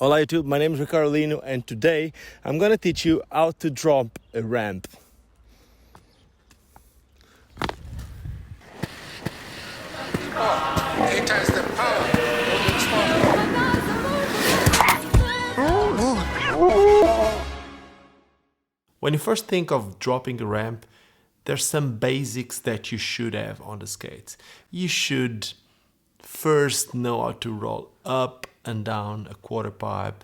Hola YouTube, my name is Ricardo Lino, and today I'm gonna teach you how to drop a ramp. Eight times the power. When you first think of dropping a ramp, there's some basics that you should have on the skates. You should first know how to roll up and down a quarter pipe.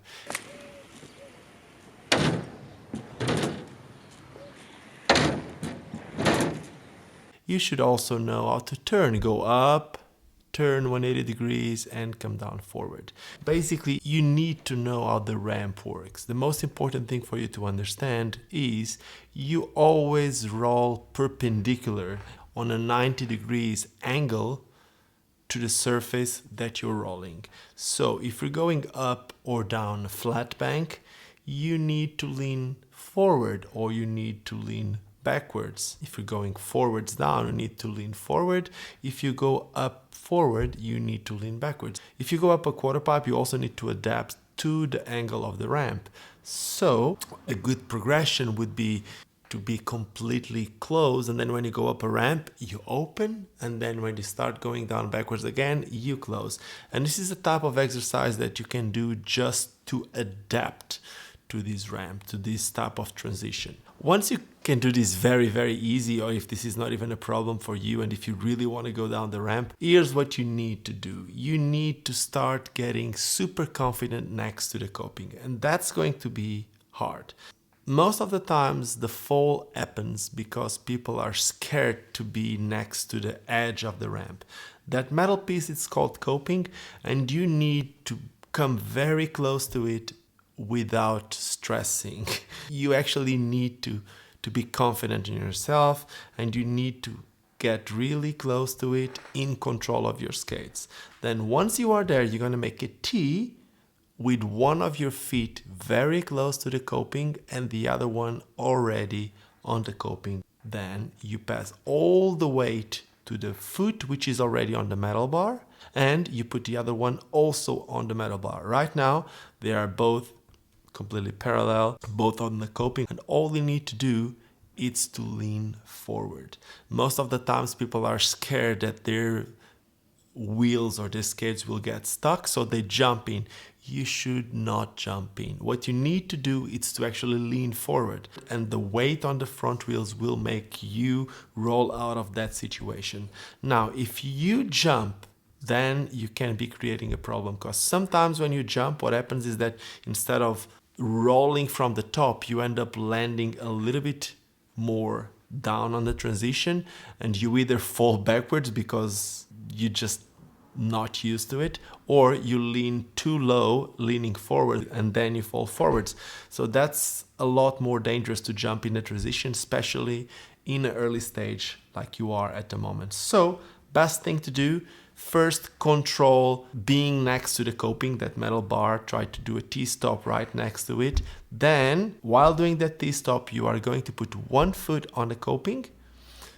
You should also know how to turn, go up, turn 180 degrees and come down forward. Basically, you need to know how the ramp works. The most important thing for you to understand is you always roll perpendicular on a 90 degrees angle to the surface that you're rolling. So if you're going up or down a flat bank, you need to lean forward or you need to lean backwards. If you're going forwards down, you need to lean forward. If you go up forward, you need to lean backwards. If you go up a quarter pipe, you also need to adapt to the angle of the ramp. So a good progression would be to be completely closed, and then when you go up a ramp, you open, and then when you start going down backwards again, you close. And this is a type of exercise that you can do just to adapt to this ramp, to this type of transition. Once you can do this very, very easy, or if this is not even a problem for you, and if you really want to go down the ramp, here's what you need to do. You need to start getting super confident next to the coping, and that's going to be hard. Most of the times the fall happens because people are scared to be next to the edge of the ramp. That metal piece is called coping, and you need to come very close to it without stressing. You actually need to be confident in yourself, and you need to get really close to it in control of your skates. Then once you are there, you're going to make a T with one of your feet very close to the coping and the other one already on the coping. Then you pass all the weight to the foot which is already on the metal bar, and you put the other one also on the metal bar. Right now they are both completely parallel, both on the coping, and all you need to do is to lean forward. Most of the times people are scared that their wheels or their skates will get stuck, so they jump in. You should not jump in. What you need to do is to actually lean forward, and the weight on the front wheels will make you roll out of that situation. Now, if you jump, then you can be creating a problem, because sometimes when you jump, what happens is that instead of rolling from the top, you end up landing a little bit more down on the transition, and you either fall backwards because you just not used to it, or you lean too low, leaning forward, and then you fall forwards. So that's a lot more dangerous to jump in a transition, especially in an early stage like you are at the moment. So best thing to do, first control being next to the coping, that metal bar, try to do a T-stop right next to it. Then while doing that T-stop, you are going to put one foot on the coping,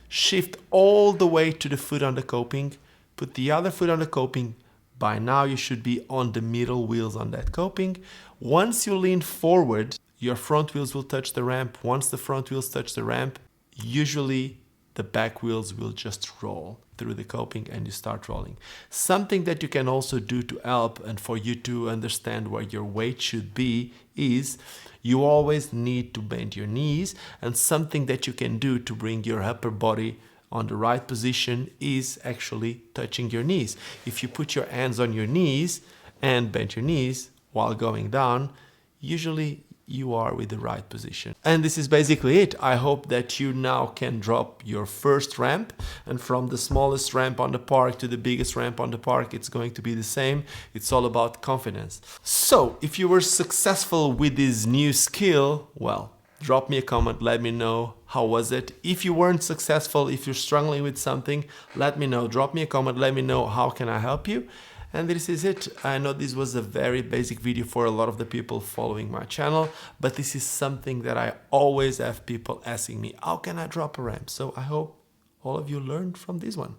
shift all the way to the foot on the coping, put the other foot on the coping. By now you should be on the middle wheels on that coping. Once you lean forward, your front wheels will touch the ramp. Once the front wheels touch the ramp, usually the back wheels will just roll through the coping and you start rolling. Something that you can also do to help and for you to understand where your weight should be is you always need to bend your knees, and something that you can do to bring your upper body on the right position is actually touching your knees. If you put your hands on your knees and bend your knees while going down, usually you are with the right position. And this is basically it. I hope that you now can drop your first ramp, and from the smallest ramp on the park to the biggest ramp on the park, it's going to be the same. It's all about confidence. So if you were successful with this new skill, well, drop me a comment, let me know how was it. If you weren't successful, if you're struggling with something, let me know. Drop me a comment, let me know how can I help you. And this is it. I know this was a very basic video for a lot of the people following my channel, but this is something that I always have people asking me, how can I drop a ramp? So I hope all of you learned from this one.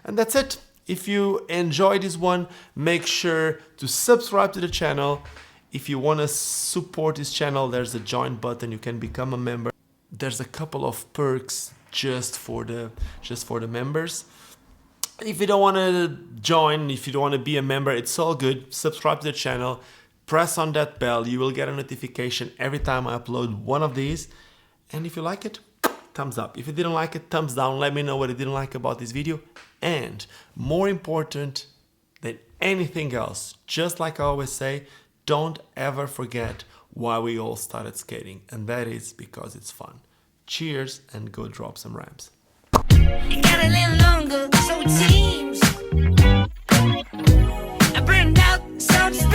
And that's it. If you enjoyed this one, make sure to subscribe to the channel, If you want to support this channel, there's a join button. You can become a member. There's a couple of perks just for the members. If you don't want to join, if you don't want to be a member, it's all good. Subscribe to the channel, press on that bell. You will get a notification every time I upload one of these. And if you like it, thumbs up. If you didn't like it, thumbs down. Let me know what you didn't like about this video. And more important than anything else, just like I always say, don't ever forget why we all started skating, and that is because it's fun. Cheers, and go drop some ramps. It got a little longer, so it seems. I burned out, so to